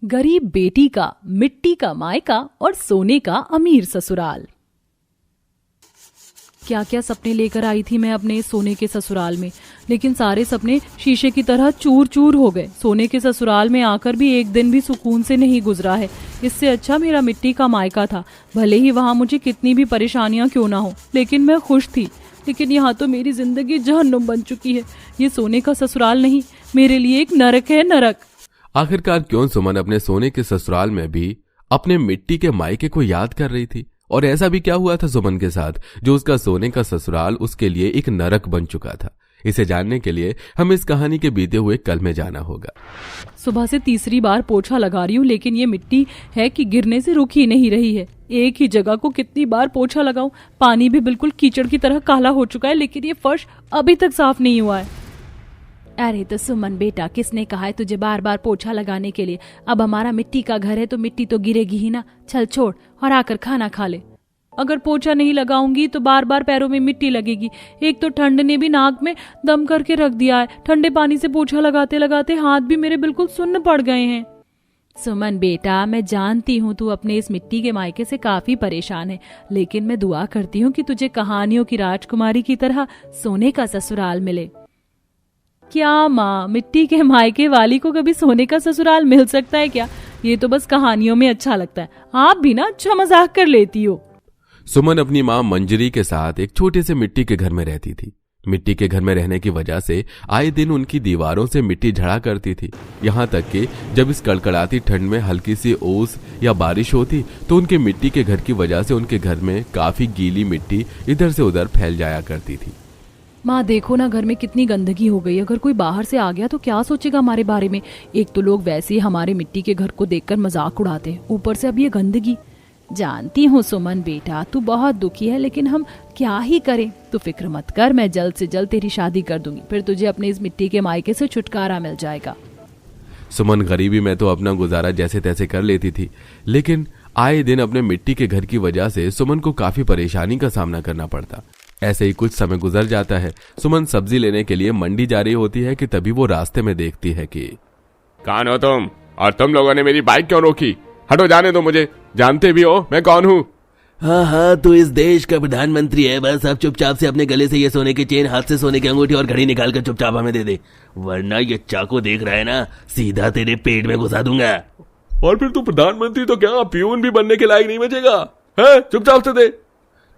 गरीब बेटी का मिट्टी का मायका और सोने का अमीर ससुराल। क्या क्या सपने लेकर आई थी मैं अपने सोने के ससुराल में, लेकिन सारे सपने शीशे की तरह चूर चूर हो गए। सोने के ससुराल में आकर भी एक दिन भी सुकून से नहीं गुजरा है। इससे अच्छा मेरा मिट्टी का मायका था। भले ही वहाँ मुझे कितनी भी परेशानियां क्यों ना हो, लेकिन मैं खुश थी। लेकिन यहाँ तो मेरी जिंदगी जहन्नुम बन चुकी है। ये सोने का ससुराल नहीं, मेरे लिए एक नरक है, नरक। आखिरकार क्यों सुमन अपने सोने के ससुराल में भी अपने मिट्टी के मायके को याद कर रही थी? और ऐसा भी क्या हुआ था सुमन के साथ जो उसका सोने का ससुराल उसके लिए एक नरक बन चुका था? इसे जानने के लिए हमें इस कहानी के बीते हुए कल में जाना होगा। सुबह से तीसरी बार पोछा लगा रही हूँ, लेकिन ये मिट्टी है कि गिरने से रुक ही नहीं रही है। एक ही जगह को कितनी बार पोछा लगाऊं? पानी भी बिल्कुल कीचड़ की तरह काला हो चुका है, लेकिन ये फर्श अभी तक साफ नहीं हुआ है। अरे तो सुमन बेटा, किसने कहा है तुझे बार बार पोछा लगाने के लिए? अब हमारा मिट्टी का घर है तो मिट्टी तो गिरेगी ही ना। चल छोड़ और आकर खाना खा ले। अगर पोछा नहीं लगाऊंगी तो बार बार पैरों में मिट्टी लगेगी। एक तो ठंड ने भी नाक में दम करके रख दिया है। ठंडे पानी से पोछा लगाते लगाते हाथ भी मेरे बिल्कुल सुन्न पड़ गए हैं। सुमन बेटा, मैं जानती हूँ तू अपने इस मिट्टी के मायके से काफी परेशान है, लेकिन मैं दुआ करती हूँ कि तुझे कहानियों की राजकुमारी की तरह सोने का ससुराल मिले। क्या माँ, मिट्टी के मायके वाली को कभी सोने का ससुराल मिल सकता है क्या? ये तो बस कहानियों में अच्छा लगता है। आप भी ना अच्छा मजाक कर लेती हो। सुमन अपनी माँ मंजरी के साथ एक छोटे से मिट्टी के घर में रहती थी। मिट्टी के घर में रहने की वजह से आए दिन उनकी दीवारों से मिट्टी झड़ा करती थी। यहाँ तक कि जब इस कड़कड़ाती ठंड में हल्की सी ओस या बारिश होती तो उनके मिट्टी के घर की वजह से उनके घर में काफी गीली मिट्टी इधर से उधर फैल जाया करती थी। माँ देखो ना, घर में कितनी गंदगी हो गई। अगर कोई बाहर से आ गया तो क्या सोचेगा हमारे बारे में? एक तो लोग वैसे ही हमारे मिट्टी के घर को देखकर मजाक उड़ाते हैं, ऊपर से अब ये गंदगी। जानती हूँ सुमन बेटा, तू बहुत दुखी है, लेकिन हम क्या ही करें। तू फिक्र मत कर, मैं जल्द से जल्द तेरी शादी कर दूंगी, फिर तुझे अपने इस मिट्टी के मायके से छुटकारा मिल जाएगा। सुमन गरीबी में तो अपना गुजारा जैसे तैसे कर लेती थी, लेकिन आए दिन अपने मिट्टी के घर की वजह से सुमन को काफी परेशानी का सामना करना पड़ता। ऐसे ही कुछ समय गुजर जाता है। सुमन सब्जी लेने के लिए मंडी जा रही होती है कि तभी वो रास्ते में देखती है कि कौन हो तुम, और तुम लोगों ने मेरी बाइक क्यों रोकी? हटो, जाने दो मुझे। जानते भी हो मैं कौन हूँ? हाँ, तू इस देश का प्रधानमंत्री है। बस अब चुपचाप से अपने गले से ये सोने की चेन, हाथ से सोने की अंगूठी और घड़ी निकाल कर चुपचाप हमें दे दे, वरना ये चाकू देख रहा है ना, सीधा तेरे पेट में घुसा दूंगा। और फिर तू प्रधानमंत्री तो क्या प्यून भी बनने के लायक नहीं बचेगा है? चुपचाप से दे।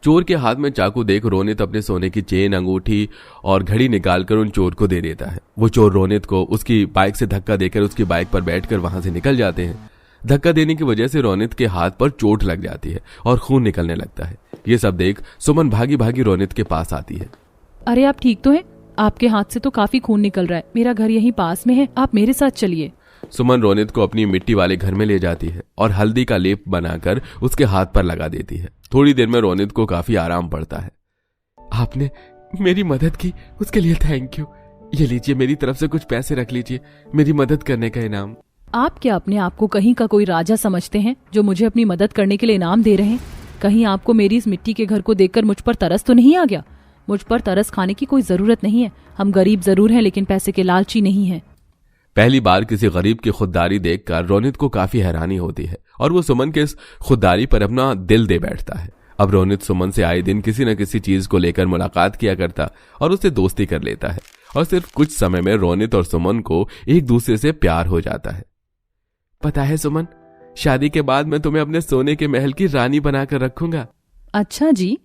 चोर के हाथ में चाकू देख रोनित अपने सोने की चेन, अंगूठी और घड़ी निकालकर उन चोर को दे देता है। वो चोर रोनित को उसकी बाइक से धक्का देकर उसकी बाइक पर बैठकर वहां से निकल जाते हैं। धक्का देने की वजह से रोनित के हाथ पर चोट लग जाती है और खून निकलने लगता है। ये सब देख सुमन भागी भागी रोनित के पास आती है। अरे आप ठीक तो हैं? आपके हाथ से तो काफी खून निकल रहा है। मेरा घर यहीं पास में है, आप मेरे साथ चलिए। सुमन रोनित को अपनी मिट्टी वाले घर में ले जाती है और हल्दी का लेप बनाकर उसके हाथ पर लगा देती है। थोड़ी देर में रोनित को काफी आराम पड़ता है। आपने मेरी मदद की, उसके लिए थैंक यू। ये लीजिए, मेरी तरफ से कुछ पैसे रख लीजिए, मेरी मदद करने का इनाम। आप क्या अपने आप को कहीं का कोई राजा समझते हैं जो मुझे अपनी मदद करने के लिए इनाम दे रहे हैं? कहीं आपको मेरी इस मिट्टी के घर को देखकर मुझ पर तरस तो नहीं आ गया? मुझ पर तरस खाने की कोई जरूरत नहीं है। हम गरीब जरूर हैं, लेकिन पैसे के लालची नहीं है। पहली बार किसी गरीब की खुददारी देखकर रोनित को काफी हैरानी होती है और वो सुमन के इस खुददारी पर अपना दिल दे बैठता है। अब रोनित सुमन से आए दिन किसी न किसी चीज को लेकर मुलाकात किया करता और उससे दोस्ती कर लेता है, और सिर्फ कुछ समय में रोनित और सुमन को एक दूसरे से प्यार हो जाता है। पता है सुमन, शादी के बाद मैं तुम्हें अपने सोने के महल की रानी बनाकर रखूंगा। अच्छा जी।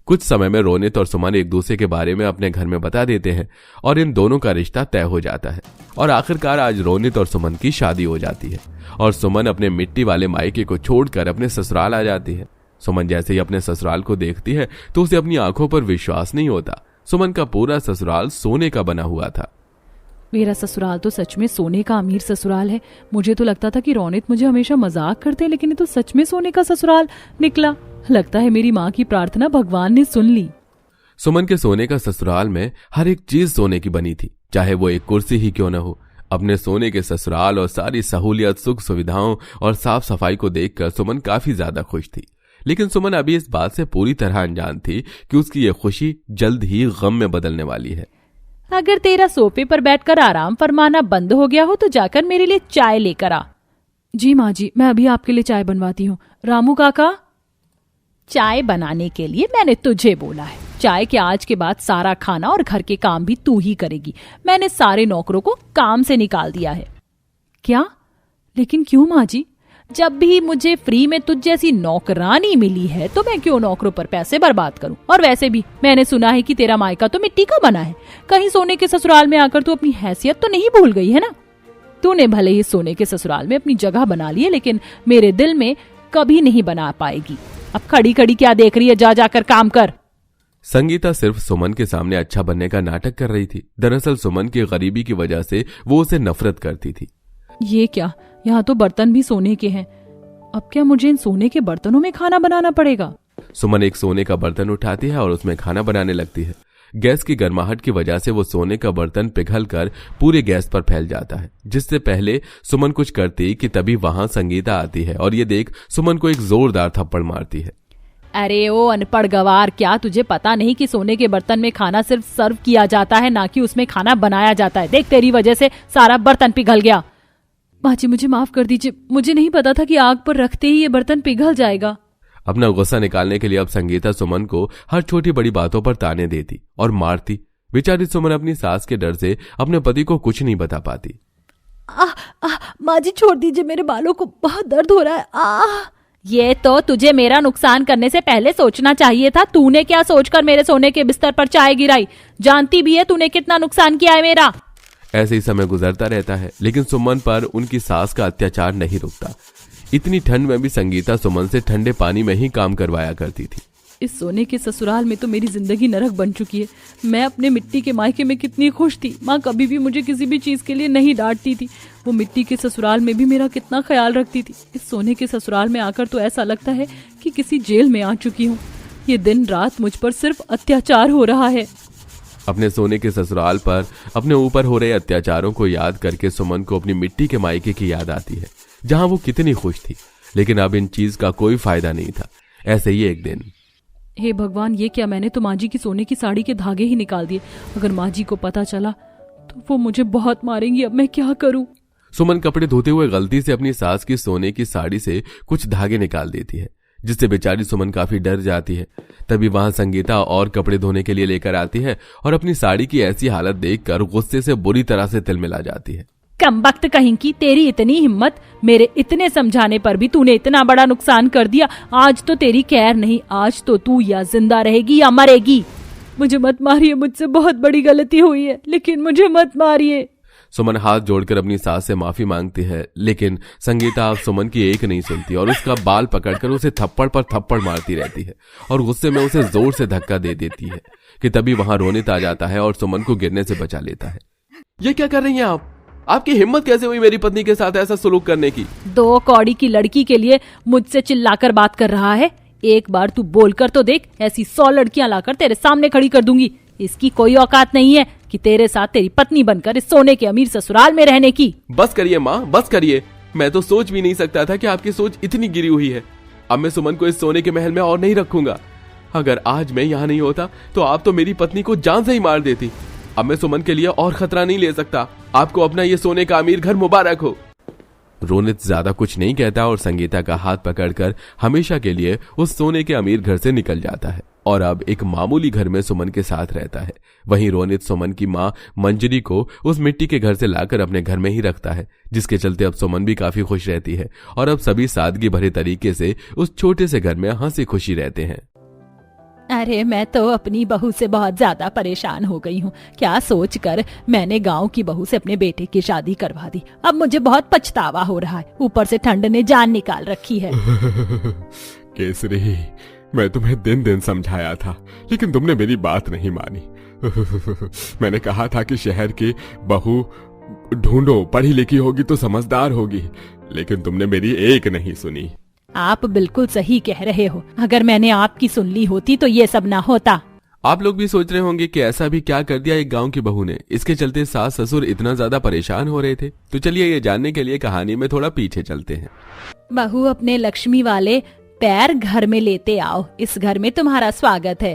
कुछ समय में रोनित और सुमन एक दूसरे के बारे में अपने घर में बता देते हैं और इन दोनों का रिश्ता तय हो जाता है। और आखिरकार आज रोनित और सुमन की शादी हो जाती है और सुमन अपने मिट्टी वाले मायके को छोड़कर अपने ससुराल आ जाती है। सुमन जैसे ही अपने ससुराल को देखती है तो उसे अपनी आंखों पर विश्वास नहीं होता। सुमन का पूरा ससुराल सोने का बना हुआ था। मेरा ससुराल तो सच में सोने का अमीर ससुराल है। मुझे तो लगता था कि रोनित मुझे हमेशा मजाक करते हैं, लेकिन ये तो सच में सोने का ससुराल निकला। लगता है मेरी माँ की प्रार्थना भगवान ने सुन ली। सुमन के सोने का ससुराल में हर एक चीज सोने की बनी थी, चाहे वो एक कुर्सी ही क्यों न हो। अपने सोने के ससुराल और सारी सहूलियत, सुख सुविधाओं और साफ सफाई को देखकर सुमन काफी ज्यादा खुश थी। लेकिन सुमन अभी इस बात से पूरी तरह अनजान थी कि उसकी ये खुशी जल्द ही गम में बदलने वाली है। अगर तेरा सोफे पर बैठकर आराम फरमाना बंद हो गया हो तो जाकर मेरे लिए चाय लेकर आ। जी माँ जी, मैं अभी आपके लिए चाय बनवाती हूँ। रामू काका, चाय बनाने के लिए मैंने तुझे बोला है। चाय के आज के बाद सारा खाना और घर के काम भी तू ही करेगी। मैंने सारे नौकरों को काम से निकाल दिया है। क्या? लेकिन क्यों माँ जी? जब भी मुझे फ्री में तुझ जैसी नौकरानी मिली है तो मैं क्यों नौकरों पर पैसे बर्बाद करूं? और वैसे भी मैंने सुना है कि तेरा मायका तो मिट्टी का बना है। कहीं सोने के ससुराल में आकर तू अपनी हैसियत तो नहीं भूल गई है ना? तूने भले ही सोने के ससुराल में अपनी जगह बना ली है, लेकिन मेरे दिल में कभी नहीं बना पाएगी। अब खड़ी खड़ी क्या देख रही है? जा जाकर काम कर। संगीता सिर्फ सुमन के सामने अच्छा बनने का नाटक कर रही थी। दरअसल सुमन की गरीबी की वजह से वो उसे नफरत करती थी। ये क्या? यहाँ तो बर्तन भी सोने के हैं। अब क्या मुझे इन सोने के बर्तनों में खाना बनाना पड़ेगा? सुमन एक सोने का बर्तन उठाती है और उसमें खाना बनाने लगती है। गैस की गर्माहट की वजह से वो सोने का बर्तन पिघलकर पूरे गैस पर फैल जाता है। जिससे पहले सुमन कुछ करती कि तभी वहां संगीता आती है और ये देख सुमन को एक जोरदार थप्पड़ मारती है। अरे ओ अनपढ़ गवार, क्या तुझे पता नहीं कि सोने के बर्तन में खाना सिर्फ सर्व किया जाता है, ना कि उसमें खाना बनाया जाता है? देख, तेरी वजह से सारा बर्तन पिघल गया। माँ जी, मुझे माफ कर दीजिए। मुझे नहीं पता था कि आग पर रखते ही ये बर्तन पिघल जाएगा। अपना गुस्सा निकालने के लिए अब संगीता सुमन को हर छोटी बड़ी बातों पर ताने देती और मारती। बेचारी सुमन अपनी सास के डर से अपने पति को कुछ नहीं बता पाती। माँ जी छोड़ दीजिए, मेरे बालों को बहुत दर्द हो रहा है। ये तो तुझे मेरा नुकसान करने से पहले सोचना चाहिए था। तूने क्या सोचकर मेरे सोने के बिस्तर पर चाय गिराई? जानती भी है तूने कितना नुकसान किया है मेरा। ऐसे ही समय गुजरता रहता है, लेकिन सुमन पर उनकी सास का अत्याचार नहीं रुकता। इतनी ठंड में भी संगीता सुमन से ठंडे पानी में ही काम करवाया करती थी। इस सोने के ससुराल में तो मेरी जिंदगी नरक बन चुकी है। मैं अपने मिट्टी के मायके में कितनी खुश थी। माँ कभी भी मुझे किसी भी चीज के लिए नहीं डांटती थी। वो मिट्टी के ससुराल में भी मेरा कितना ख्याल रखती थी। इस सोने के ससुराल में आकर तो ऐसा लगता है कि किसी जेल में आ चुकी हूँ। ये दिन रात मुझ पर सिर्फ अत्याचार हो रहा है। अपने सोने के ससुराल पर अपने ऊपर हो रहे अत्याचारों को याद करके सुमन को अपनी मिट्टी के मायके की याद आती है, जहां वो कितनी खुश थी। लेकिन अब इन चीज का कोई फायदा नहीं था। ऐसे ही एक दिन, हे भगवान, ये क्या? मैंने तो माँ जी की सोने की साड़ी के धागे ही निकाल दिए। अगर माँ जी को पता चला तो वो मुझे बहुत मारेंगी। अब मैं क्या करूं? सुमन कपड़े धोते हुए गलती से अपनी सास की सोने की साड़ी से कुछ धागे निकाल देती है, जिससे बेचारी सुमन काफी डर जाती है। तभी वहां संगीता और कपड़े धोने के लिए लेकर आती है और अपनी साड़ी की ऐसी हालत देखकर गुस्से से बुरी तरह से तिलमिला जाती है। कमबख्त कहीं की, तेरी इतनी हिम्मत! मेरे इतने समझाने पर भी तूने इतना बड़ा नुकसान कर दिया। आज तो तेरी खैर नहीं। आज तो तू या जिंदा रहेगी या मरेगी। मुझे मत मारिए, मुझसे बहुत बड़ी गलती हुई है, लेकिन मुझे मत मारिए। सुमन हाथ जोड़कर अपनी सास से माफी मांगती है, लेकिन संगीता अब सुमन की एक नहीं सुनती और उसका बाल पकड़कर उसे थप्पड़ पर थप्पड़ मारती रहती है और गुस्से में उसे जोर से धक्का दे देती है कि तभी वहां रोनित आ जाता है और सुमन को गिरने से बचा लेता है। ये क्या कर रही हैं आप? आपकी हिम्मत कैसे हुई मेरी पत्नी के साथ ऐसा सलूक करने की? 2 कौड़ी की लड़की के लिए मुझसे चिल्लाकर बात कर रहा है? एक बार तू बोलकर तो देख, ऐसी 100 लड़कियां लाकर तेरे सामने खड़ी कर दूंगी। इसकी कोई औकात नहीं है कि तेरे साथ तेरी पत्नी बनकर इस सोने के अमीर ससुराल में रहने की। बस करिए माँ, बस करिए। मैं तो सोच भी नहीं सकता था कि आपकी सोच इतनी गिरी हुई है। अब मैं सुमन को इस सोने के महल में और नहीं रखूंगा। अगर आज मैं यहाँ नहीं होता तो आप तो मेरी पत्नी को जान से ही मार देती। अब मैं सुमन के लिए और खतरा नहीं ले सकता। आपको अपना ये सोने का अमीर घर मुबारक हो। रोनित ज्यादा कुछ नहीं कहता और संगीता का हाथ पकड़कर हमेशा के लिए उस सोने के अमीर घर से निकल जाता है और अब एक मामूली घर में सुमन के साथ रहता है। वहीं रोनित सुमन की मां मंजरी को उस मिट्टी के घर से लाकर अपने घर में ही रखता है, जिसके चलते अब सुमन भी काफी खुश रहती है और अब सभी सादगी भरे तरीके से उस छोटे से घर में हंसी खुशी रहते हैं। अरे मैं तो अपनी बहू से बहुत ज्यादा परेशान हो गई हूँ। क्या सोचकर मैंने गांव की बहू से अपने बेटे की शादी करवा दी। अब मुझे बहुत पछतावा हो रहा है। ऊपर से ठंड ने जान निकाल रखी है। केसरी, मैं तुम्हें दिन दिन समझाया था, लेकिन तुमने मेरी बात नहीं मानी। मैंने कहा था कि शहर की बहू ढूंढो, पढ़ी लिखी होगी तो समझदार होगी, लेकिन तुमने मेरी एक नहीं सुनी। आप बिल्कुल सही कह रहे हो। अगर मैंने आपकी सुन ली होती तो ये सब ना होता। आप लोग भी सोच रहे होंगे कि ऐसा भी क्या कर दिया एक गांव की बहू ने, इसके चलते सास ससुर इतना ज्यादा परेशान हो रहे थे। तो चलिए ये जानने के लिए कहानी में थोड़ा पीछे चलते हैं। बहू अपने लक्ष्मी वाले पैर घर में लेते आओ। इस घर में तुम्हारा स्वागत है।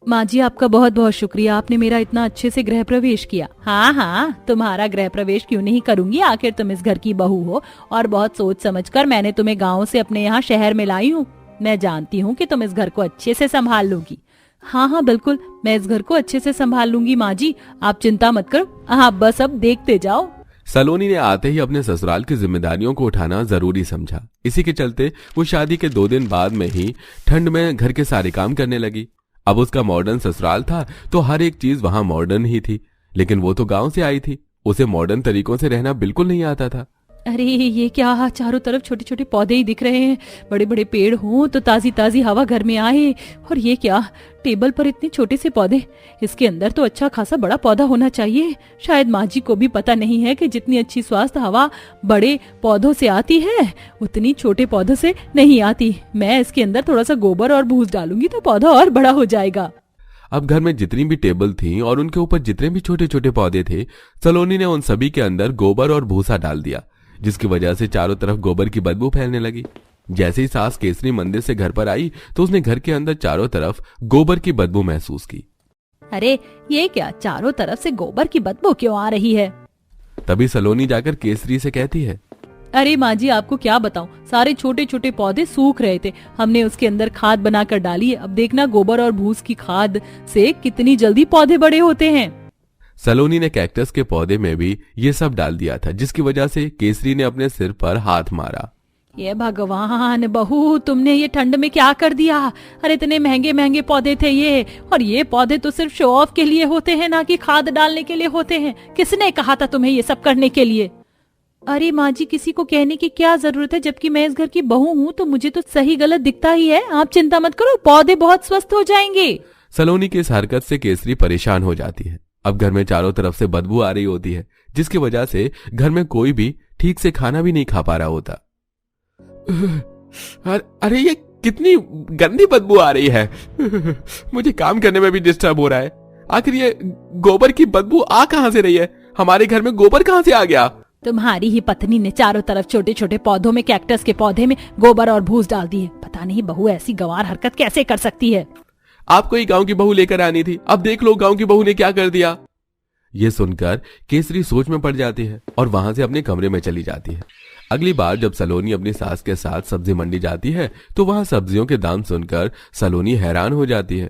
माँ जी आपका बहुत बहुत शुक्रिया, आपने मेरा इतना अच्छे से गृह प्रवेश किया। हाँ हाँ, तुम्हारा गृह प्रवेश क्यों नहीं करूंगी, आखिर तुम इस घर की बहू हो और बहुत सोच समझकर मैंने तुम्हें गांव से अपने यहाँ शहर में लाई हूँ। मैं जानती हूँ कि तुम इस घर को अच्छे से संभाल लोगी। हाँ हाँ बिल्कुल, मैं इस घर को अच्छे से संभाल लूंगी माँ जी, आप चिंता मत करो, आप बस अब देखते जाओ। सलोनी ने आते ही अपने ससुराल की जिम्मेदारियों को उठाना जरूरी समझा। इसी के चलते वो शादी के 2 दिन बाद में ही ठंड में घर के सारे काम करने लगी। अब उसका मॉडर्न ससुराल था तो हर एक चीज वहां मॉडर्न ही थी, लेकिन वो तो गांव से आई थी, उसे मॉडर्न तरीकों से रहना बिल्कुल नहीं आता था। अरे ये क्या, चारों तरफ छोटे छोटे पौधे ही दिख रहे हैं, बड़े बड़े पेड़ हों तो ताजी ताजी हवा घर में आए। और ये क्या, टेबल पर इतने छोटे से पौधे, इसके अंदर तो अच्छा खासा बड़ा पौधा होना चाहिए। शायद माँ जी को भी पता नहीं है कि जितनी अच्छी स्वास्थ्य हवा बड़े पौधों से आती है उतनी छोटे पौधों से नहीं आती। मैं इसके अंदर थोड़ा सा गोबर और भूस डालूंगी तो पौधा और बड़ा हो जाएगा। अब घर में जितनी भी टेबल थी और उनके ऊपर जितने भी छोटे छोटे पौधे थे, सलोनी ने उन सभी के अंदर गोबर और भूसा डाल दिया, जिसकी वजह से चारों तरफ गोबर की बदबू फैलने लगी। जैसे ही सास केसरी मंदिर से घर पर आई तो उसने घर के अंदर चारों तरफ गोबर की बदबू महसूस की। अरे ये क्या, चारों तरफ से गोबर की बदबू क्यों आ रही है? तभी सलोनी जाकर केसरी से कहती है, अरे माँ जी आपको क्या बताऊं, सारे छोटे छोटे पौधे सूख रहे थे, हमने उसके अंदर खाद बनाकर डाली है। अब देखना गोबर और भूस की खाद से कितनी जल्दी पौधे बड़े होते हैं। सलोनी ने कैक्टस के पौधे में भी ये सब डाल दिया था, जिसकी वजह से केसरी ने अपने सिर पर हाथ मारा। ये भगवान बहू, तुमने ये ठंड में क्या कर दिया? अरे इतने महंगे महंगे पौधे थे ये, और ये पौधे तो सिर्फ शो ऑफ के लिए होते हैं, ना कि खाद डालने के लिए होते हैं। किसने कहा था तुम्हें ये सब करने के लिए? अरे माँ जी किसी को कहने की क्या जरूरत है, जबकि मैं इस घर की बहू हूँ तो मुझे तो सही गलत दिखता ही है। आप चिंता मत करो, पौधे बहुत स्वस्थ हो जाएंगे। सलोनी की इस हरकत से केसरी परेशान हो जाती है। अब घर में चारों तरफ से बदबू आ रही होती है, जिसकी वजह से घर में कोई भी ठीक से खाना भी नहीं खा पा रहा होता। अरे ये कितनी गंदी बदबू आ रही है, मुझे काम करने में भी डिस्टर्ब हो रहा है। आखिर ये गोबर की बदबू आ कहां से रही है? हमारे घर में गोबर कहां से आ गया? तुम्हारी ही पत्नी ने चारों तरफ छोटे छोटे पौधों में, कैक्टस के पौधे में गोबर और भूस डाल दी है। पता नहीं बहू ऐसी गंवार हरकत कैसे कर सकती है। आपको ही गांव की बहू लेकर आनी थी, अब देख लो गांव की बहू ने क्या कर दिया। ये सुनकर केसरी सोच में पड़ जाती है और वहां से अपने कमरे में चली जाती है। अगली बार जब सलोनी अपनी सास के साथ सब्जी मंडी जाती है तो वहां सब्जियों के दाम सुनकर सलोनी हैरान हो जाती है।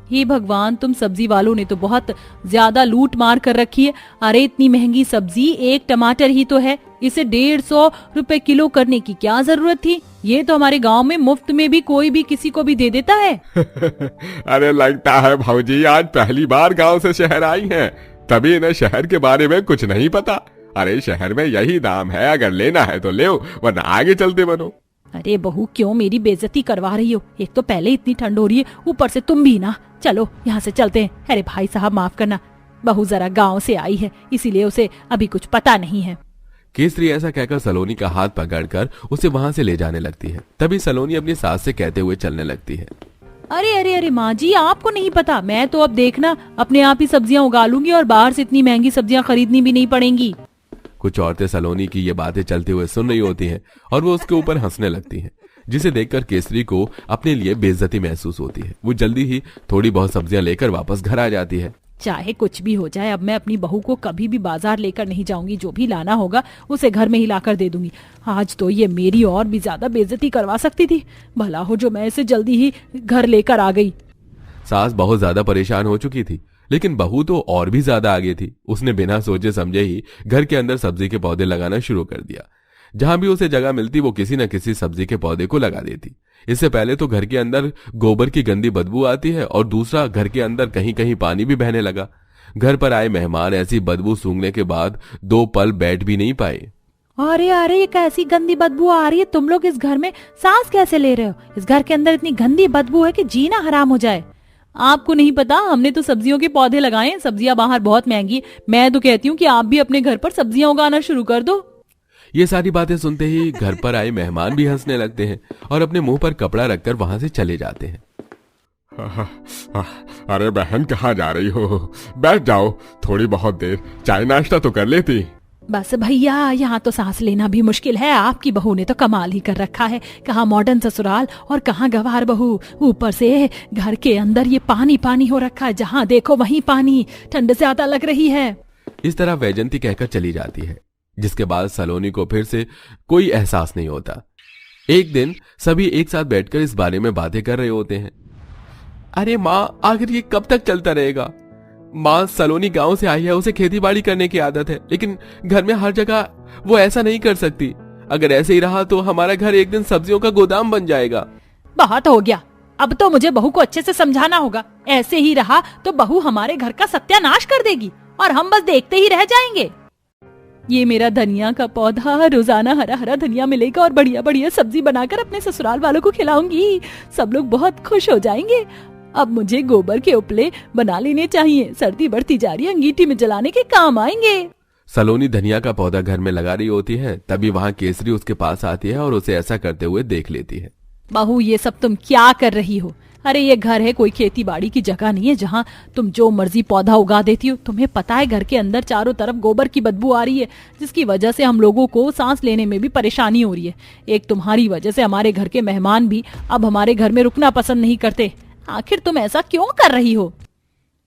हे भगवान, तुम सब्जी वालों ने तो बहुत ज्यादा लूट मार कर रखी है। अरे इतनी महंगी सब्जी, एक टमाटर ही तो है, इसे 150 रुपए किलो करने की क्या जरूरत थी? ये तो हमारे गांव में मुफ्त में भी कोई भी किसी को भी दे देता है। अरे लगता है भाऊजी आज पहली बार गांव से शहर आई हैं, तभी इन्हें शहर के बारे में कुछ नहीं पता। अरे शहर में यही दाम है, अगर लेना है तो ले, वरना आगे चलते बनो। अरे बहू क्यों मेरी बेइज्जती करवा रही हो? एक तो पहले इतनी ठंड हो रही है, ऊपर से तुम भी ना। चलो यहाँ से चलते हैं। अरे भाई साहब माफ करना, बहू जरा गांव से आई है इसीलिए उसे अभी कुछ पता नहीं है। केसरी ऐसा कहकर सलोनी का हाथ पकड़कर उसे वहां से ले जाने लगती है। तभी सलोनी अपनी सास से कहते हुए चलने लगती है, अरे अरे अरे माँ जी आपको नहीं पता, मैं तो अब देखना अपने आप ही सब्जियां उगा लूंगी और बाहर से इतनी महंगी सब्जियां खरीदनी भी नहीं पड़ेंगी। कुछ औरतें सलोनी की ये बातें चलते हुए सुन रही होती हैं और वो उसके ऊपर हंसने लगती हैं, जिसे देखकर केसरी को अपने लिए बेइज्जती महसूस होती है। वो जल्दी ही थोड़ी बहुत सब्जियां लेकर वापस घर आ जाती है। चाहे कुछ भी हो जाए, अब मैं अपनी बहू को कभी भी बाजार लेकर नहीं जाऊंगी। जो भी लाना होगा उसे घर में ही लाकर दे दूंगी। आज तो ये मेरी और भी ज्यादा बेइज्जती करवा सकती थी। भला हो जो मैं इसे जल्दी ही घर लेकर आ गई। सास बहुत ज्यादा परेशान हो चुकी थी, लेकिन बहू तो और भी ज्यादा आगे थी। उसने बिना सोचे समझे ही घर के अंदर सब्जी के पौधे लगाना शुरू कर दिया। जहां भी उसे जगह मिलती वो किसी न किसी सब्जी के पौधे को लगा देती। इससे पहले तो घर के अंदर गोबर की गंदी बदबू आती है और दूसरा घर के अंदर कहीं कहीं पानी भी बहने लगा। घर पर आए मेहमान ऐसी बदबू सूंघने के बाद 2 पल बैठ भी नहीं पाए। अरे अरे ये कैसी गंदी बदबू आ रही है? तुम लोग इस घर में सांस कैसे ले रहे हो? इस घर के अंदर इतनी गंदी बदबू है कि जीना हराम हो जाए। आपको नहीं पता, हमने तो सब्जियों के पौधे लगाए हैं। सब्जियां बाहर बहुत महंगी। मैं तो कहती हूँ कि आप भी अपने घर पर सब्जियां उगाना शुरू कर दो। ये सारी बातें सुनते ही घर पर आए मेहमान भी हंसने लगते हैं और अपने मुंह पर कपड़ा रखकर वहां से चले जाते हैं। अरे बहन कहाँ जा रही हो? बैठ जाओ, थोड़ी बहुत देर चाय नाश्ता तो कर लेती। बस भैया, यहाँ तो सांस लेना भी मुश्किल है। आपकी बहू ने तो कमाल ही कर रखा है, कहाँ मॉडर्न ससुराल और कहाँ गंवार बहू। ऊपर से घर के अंदर ये पानी पानी हो रखा है, जहाँ देखो वहीं पानी, ठंड ज्यादा लग रही है। इस तरह वैजंती कहकर चली जाती है, जिसके बाद सलोनी को फिर से कोई एहसास नहीं होता। एक दिन सभी एक साथ बैठकर इस बारे में बातें कर रहे होते हैं। अरे माँ, आखिर ये कब तक चलता रहेगा? माँ, सलोनी गांव से आई है, उसे खेती बाड़ी करने की आदत है, लेकिन घर में हर जगह वो ऐसा नहीं कर सकती। अगर ऐसे ही रहा तो हमारा घर एक दिन सब्जियों का गोदाम बन जाएगा। बहुत हो गया, अब तो मुझे बहू को अच्छे से समझाना होगा। ऐसे ही रहा तो बहू हमारे घर का सत्यानाश कर देगी और हम बस देखते ही रह जाएंगे। ये मेरा धनिया का पौधा, रोजाना हरा हरा धनिया मिलेगा और बढ़िया बढ़िया सब्जी बनाकर अपने ससुराल वालों को खिलाऊंगी। सब लोग बहुत खुश हो जाएंगे। अब मुझे गोबर के उपले बना लेने चाहिए, सर्दी बढ़ती जा रही है, अंगीठी में जलाने के काम आएंगे। सलोनी धनिया का पौधा घर में लगा रही होती है, तभी वहाँ केसरी उसके पास आती है और उसे ऐसा करते हुए देख लेती है। बहू, ये सब तुम क्या कर रही हो? अरे ये घर है, कोई खेती बाड़ी की जगह नहीं है जहाँ तुम जो मर्जी पौधा उगा देती हो। तुम्हें पता है घर के अंदर चारों तरफ गोबर की बदबू आ रही है, जिसकी वजह से हम लोगों को सांस लेने में भी परेशानी हो रही है। एक तुम्हारी वजह से हमारे घर के मेहमान भी अब हमारे घर में रुकना पसंद नहीं करते। आखिर तुम ऐसा क्यों कर रही हो?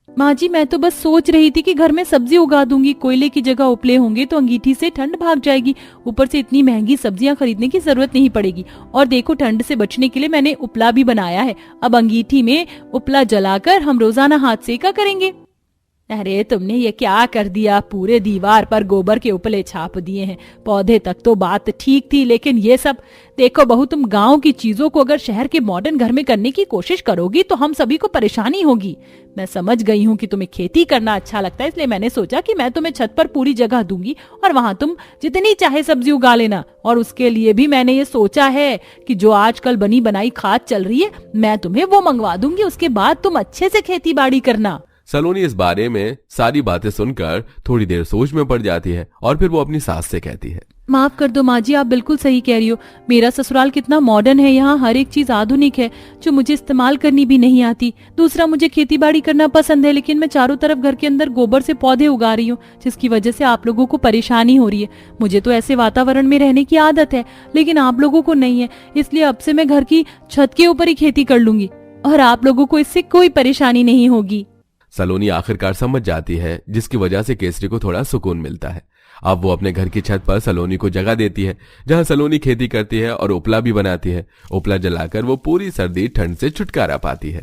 माँ जी, मैं तो बस सोच रही थी कि घर में सब्जी उगा दूंगी, कोयले की जगह उपले होंगे तो अंगीठी से ठंड भाग जाएगी। ऊपर से इतनी महंगी सब्जियां खरीदने की जरूरत नहीं पड़ेगी। और देखो, ठंड से बचने के लिए मैंने उपला भी बनाया है। अब अंगीठी में उपला जलाकर हम रोजाना हाथ सेका करेंगे। अरे तुमने ये क्या कर दिया? पूरे दीवार पर गोबर के उपले छाप दिए हैं। पौधे तक तो बात ठीक थी, लेकिन ये सब देखो बहू, तुम गांव की चीजों को अगर शहर के मॉडर्न घर में करने की कोशिश करोगी तो हम सभी को परेशानी होगी। मैं समझ गई हूँ कि तुम्हें खेती करना अच्छा लगता है, इसलिए मैंने सोचा कि मैं तुम्हें छत पर पूरी जगह दूंगी और वहां तुम जितनी चाहे सब्जी उगा लेना। और उसके लिए भी मैंने ये सोचा है कि जो आजकल बनी बनाई खाद चल रही है, मैं तुम्हें वो मंगवा दूंगी। उसके बाद तुम अच्छे से खेती बाड़ी करना। सलोनी इस बारे में सारी बातें सुनकर थोड़ी देर सोच में पड़ जाती है और फिर वो अपनी सास से कहती है, माफ कर दो माँ जी, आप बिल्कुल सही कह रही हो। मेरा ससुराल कितना मॉडर्न है, यहाँ हर एक चीज आधुनिक है जो मुझे इस्तेमाल करनी भी नहीं आती। दूसरा, मुझे खेती बाड़ी करना पसंद है, लेकिन मैं चारों तरफ घर के अंदर गोबर से पौधे उगा रही हूँ, जिसकी वजह से आप लोगों को परेशानी हो रही है। मुझे तो ऐसे वातावरण में रहने की आदत है, लेकिन आप लोगों को नहीं है, इसलिए अब से मैं घर की छत के ऊपर ही खेती कर लूंगी और आप लोगों को इससे कोई परेशानी नहीं होगी। सलोनी आखिरकार समझ जाती है, जिसकी वजह से केसरी को थोड़ा सुकून मिलता है। अब वो अपने घर की छत पर सलोनी को जगह देती है, जहां सलोनी खेती करती है और उपला भी बनाती है। उपला जलाकर वो पूरी सर्दी ठंड से छुटकारा पाती है।